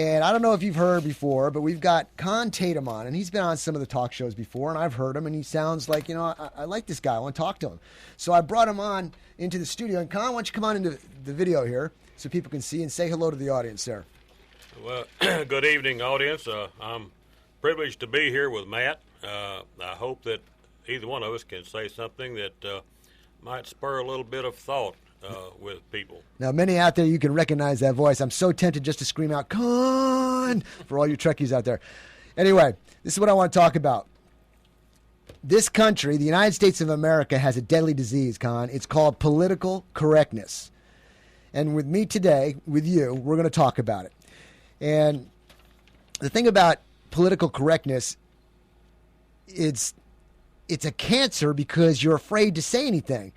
And I don't know if you've heard before, but we've got Tadum on, and he's been on some of the talk shows before, and I've heard him, and he sounds like, I like this guy. I want to talk to him. So I brought him on into the studio. And Con, why don't you come on into the video here so people can see and say hello to the audience there. Well, good evening, audience. I'm privileged to be here with Matt. I hope that either one of us can say something that might spur a little bit of thought with people. Now, many out there, you can recognize that voice. I'm so tempted just to scream out, Con, for all you Trekkies out there. Anyway, this is what I want to talk about. This country, the United States of America, has a deadly disease, Con. It's called political correctness. And with me today, with you, we're going to talk about it. And the thing about political correctness, it's a cancer because you're afraid to say anything.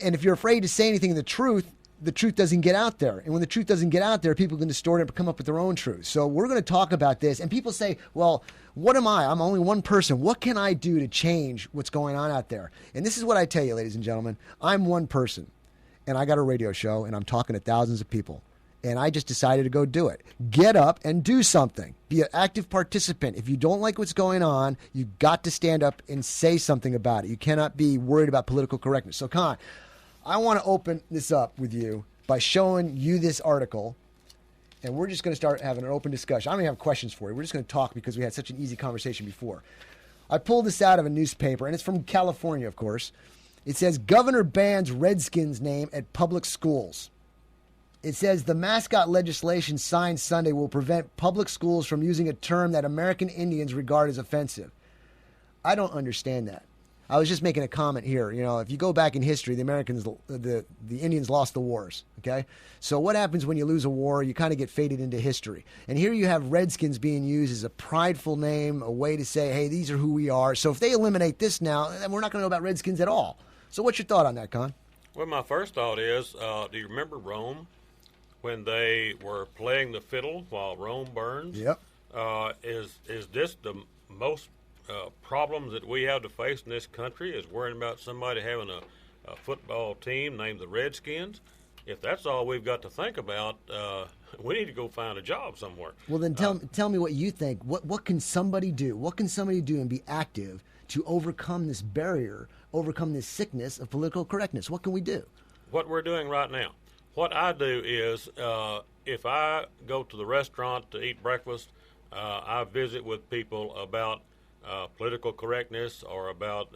And if you're afraid to say anything, the truth doesn't get out there. And when the truth doesn't get out there, people can distort it and come up with their own truth. So we're going to talk about this. And people say, well, what am I? I'm only one person. What can I do to change what's going on out there? And this is what I tell you, ladies and gentlemen. I'm one person. And I got a radio show, and I'm talking to thousands of people. And I just decided to go do it. Get up and do something. Be an active participant. If you don't like what's going on, you got to stand up and say something about it. You cannot be worried about political correctness. So, Con, I want to open this up with you by showing you this article, and we're just going to start having an open discussion. I don't even have questions for you. We're just going to talk because we had such an easy conversation before. I pulled this out of a newspaper, and it's from California, of course. It says, Governor bans Redskins name at public schools. It says the mascot legislation signed Sunday will prevent public schools from using a term that American Indians regard as offensive. I don't understand that. I was just making a comment here. If you go back in history, the Indians lost the wars, okay? So what happens when you lose a war? You kind of get faded into history. And here you have Redskins being used as a prideful name, a way to say, hey, these are who we are. So if they eliminate this now, then we're not going to know about Redskins at all. So what's your thought on that, Con? Well, my first thought is, do you remember Rome when they were playing the fiddle while Rome burns? Yep. Is this the most problems that we have to face in this country, is worrying about somebody having a football team named the Redskins? If that's all we've got to think about, we need to go find a job somewhere. Well, then tell me what you think. What can somebody do? What can somebody do and be active to overcome this barrier, overcome this sickness of political correctness? What can we do? What we're doing right now. What I do is, if I go to the restaurant to eat breakfast, I visit with people about political correctness, or about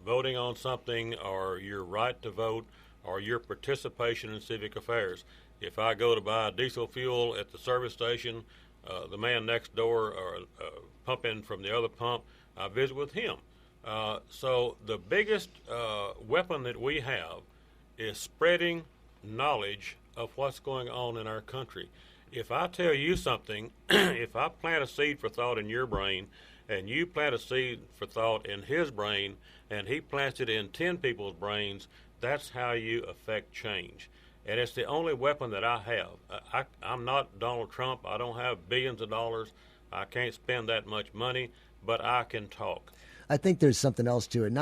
voting on something, or your right to vote, or your participation in civic affairs. If I go to buy diesel fuel at the service station, the man next door, or pumping from the other pump, I visit with him. So the biggest weapon that we have is spreading knowledge of what's going on in our country. If I tell you something, if I plant a seed for thought in your brain, and you plant a seed for thought in his brain, and he plants it in 10 people's brains, that's how you affect change. And it's the only weapon that I have. I'm not Donald Trump. I don't have billions of dollars. I can't spend that much money, but I can talk. I think there's something else to it.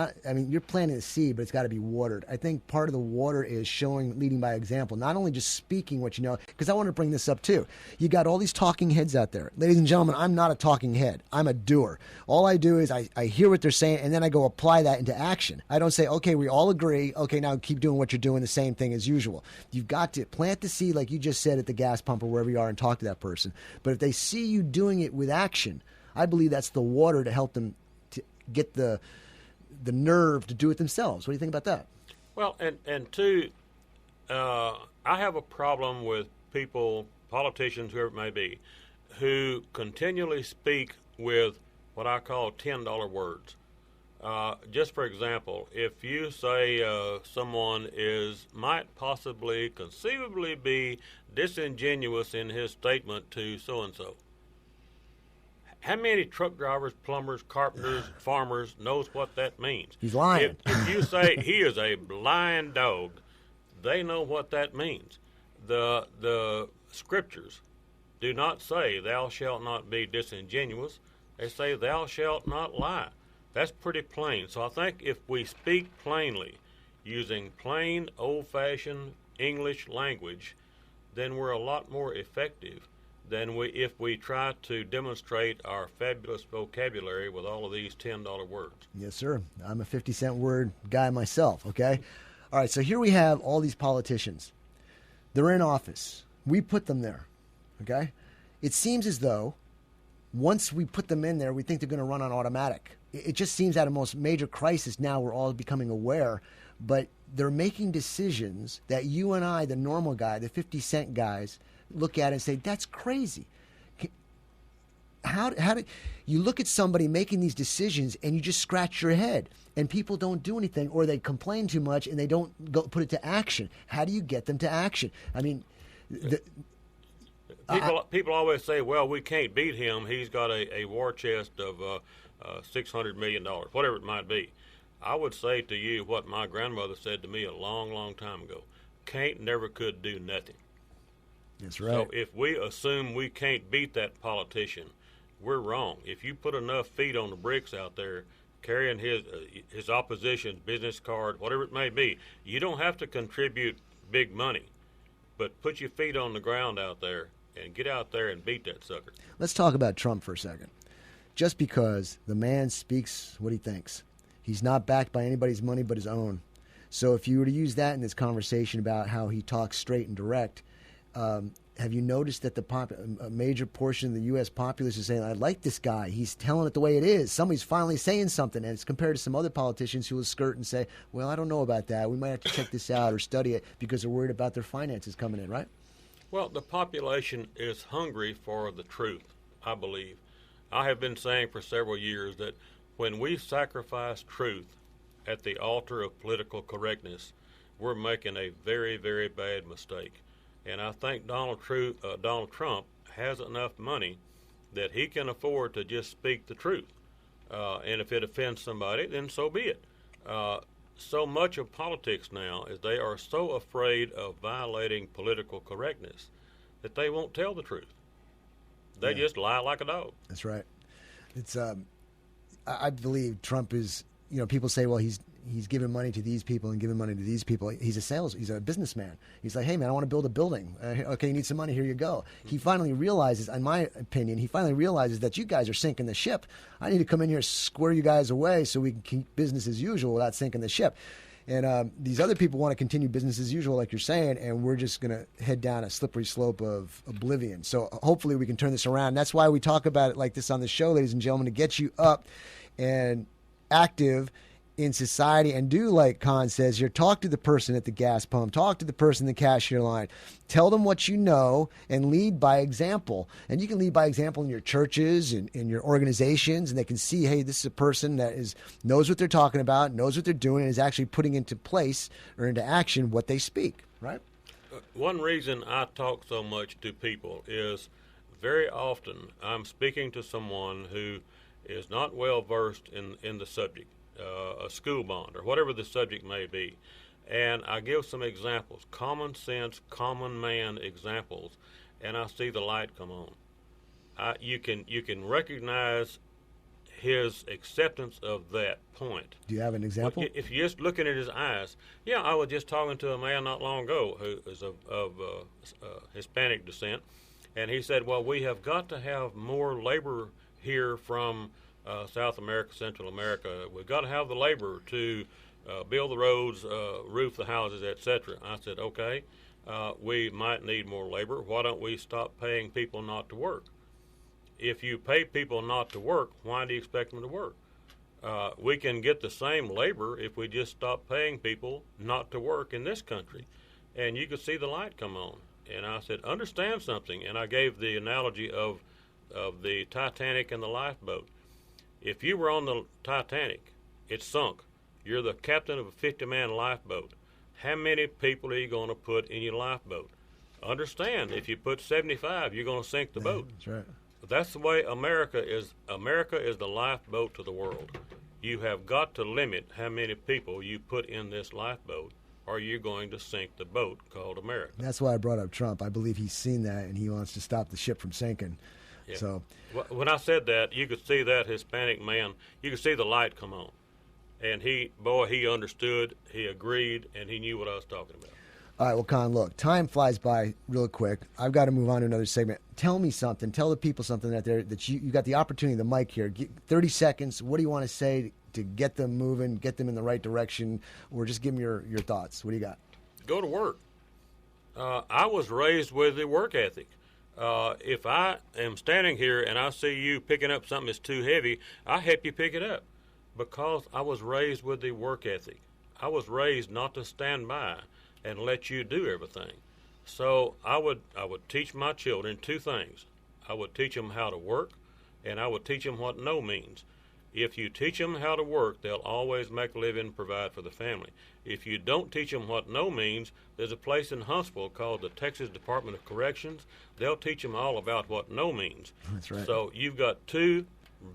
You're planting a seed, but it's got to be watered. I think part of the water is leading by example, not only just speaking what you know, because I want to bring this up too. You got all these talking heads out there. Ladies and gentlemen, I'm not a talking head. I'm a doer. All I do is I hear what they're saying, and then I go apply that into action. I don't say, okay, we all agree. Okay, now keep doing what you're doing, the same thing as usual. You've got to plant the seed, like you just said, at the gas pump or wherever you are, and talk to that person. But if they see you doing it with action, I believe that's the water to help them get the nerve to do it themselves. What do you think about that? Well, and two, I have a problem with people, politicians, whoever it may be, who continually speak with what I call $10 words. Just for example, if you say someone might possibly, conceivably be disingenuous in his statement to so-and-so, how many truck drivers, plumbers, carpenters, farmers knows what that means? He's lying. If you say he is a blind dog, they know what that means. The scriptures do not say thou shalt not be disingenuous. They say thou shalt not lie. That's pretty plain. So I think if we speak plainly, using plain, old-fashioned English language, then we're a lot more effective than if we try to demonstrate our fabulous vocabulary with all of these $10 words. Yes, sir. I'm a 50-cent word guy myself, okay? All right, so here we have all these politicians. They're in office. We put them there, okay? It seems as though once we put them in there, we think they're going to run on automatic. It just seems at a most major crisis now we're all becoming aware, but they're making decisions that you and I, the normal guy, the 50-cent guys, look at and say, that's crazy. How do you look at somebody making these decisions and you just scratch your head and people don't do anything, or they complain too much and they don't go put it to action? How do you get them to action? I mean, people always say, well, we can't beat him. He's got a war chest of $600 million, whatever it might be. I would say to you what my grandmother said to me a long, long time ago. Can't never could do nothing. That's right. So if we assume we can't beat that politician, we're wrong. If you put enough feet on the bricks out there carrying his opposition's business card, whatever it may be, you don't have to contribute big money, but put your feet on the ground out there and get out there and beat that sucker. Let's talk about Trump for a second. Just because the man speaks what he thinks, he's not backed by anybody's money but his own. So if you were to use that in this conversation about how he talks straight and direct, have you noticed that a major portion of the U.S. populace is saying, I like this guy. He's telling it the way it is. Somebody's finally saying something. And it's compared to some other politicians who will skirt and say, well, I don't know about that. We might have to check this out or study it because they're worried about their finances coming in, right? Well, the population is hungry for the truth, I believe. I have been saying for several years that when we sacrifice truth at the altar of political correctness, we're making a very, very bad mistake. And I think Donald Trump has enough money that he can afford to just speak the truth. And if it offends somebody, then so be it. So much of politics now is they are so afraid of violating political correctness that they won't tell the truth. They just lie like a dog. That's right. It's I believe Trump is, people say, well, he's giving money to these people and giving money to these people. He's a businessman. He's like, hey, man, I want to build a building. Okay, you need some money. Here you go. He finally realizes, in my opinion, that you guys are sinking the ship. I need to come in here and square you guys away so we can keep business as usual without sinking the ship. And these other people want to continue business as usual, like you're saying, and we're just going to head down a slippery slope of oblivion. So hopefully we can turn this around. And that's why we talk about it like this on the show, ladies and gentlemen, to get you up and active in society, and do like Con says here, talk to the person at the gas pump, talk to the person in the cashier line, tell them what you know, and lead by example. And you can lead by example in your churches and in your organizations, and they can see, hey, this is a person that knows what they're talking about, knows what they're doing, and is actually putting into place or into action what they speak, right? One reason I talk so much to people is very often I'm speaking to someone who is not well versed in the subject. A school bond or whatever the subject may be, and I give some examples, common sense, common man examples, and I see the light come on. You can recognize his acceptance of that point. Do you have an example? If you're just looking at his eyes, I was just talking to a man not long ago who is of Hispanic descent, and he said, well, we have got to have more labor here from South America, Central America. We've got to have the labor to build the roads, roof the houses, etc. I said, okay, we might need more labor. Why don't we stop paying people not to work? If you pay people not to work, why do you expect them to work? We can get the same labor if we just stop paying people not to work in this country. And you could see the light come on. And I said, understand something. And I gave the analogy of the Titanic and the lifeboat. If you were on the Titanic, it sunk. You're the captain of a 50-man lifeboat. How many people are you going to put in your lifeboat? Understand, if you put 75, you're going to sink the boat. That's right. But that's the way America is. America is the lifeboat to the world. You have got to limit how many people you put in this lifeboat, or you're going to sink the boat called America. That's why I brought up Trump. I believe he's seen that, and he wants to stop the ship from sinking. Yeah. So, when I said that, you could see that Hispanic man, you could see the light come on. And he understood, he agreed, and he knew what I was talking about. All right, well, Con, look, time flies by real quick. I've got to move on to another segment. Tell me something. Tell the people something out there that you got the opportunity, the mic here. 30 seconds. What do you want to say to get them moving, get them in the right direction, or just give them your thoughts? What do you got? Go to work. I was raised with a work ethic. If I am standing here and I see you picking up something that's too heavy, I help you pick it up because I was raised with the work ethic. I was raised not to stand by and let you do everything. So I would teach my children two things. I would teach them how to work, and I would teach them what no means. If you teach them how to work, they'll always make a living and provide for the family. If you don't teach them what no means, there's a place in Huntsville called the Texas Department of Corrections. They'll teach them all about what no means. That's right. So you've got two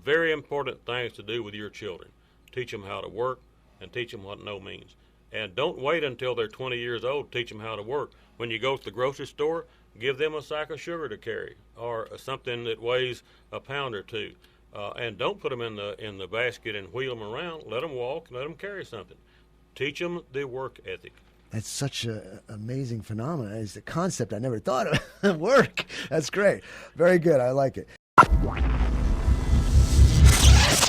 very important things to do with your children. Teach them how to work and teach them what no means. And don't wait until they're 20 years old to teach them how to work. When you go to the grocery store, give them a sack of sugar to carry or something that weighs a pound or two. And don't put them in the basket and wheel them around. Let them walk, let them carry something. Teach them the work ethic. That's such an amazing phenomenon. It's a concept I never thought of. Work. That's great. Very good. I like it.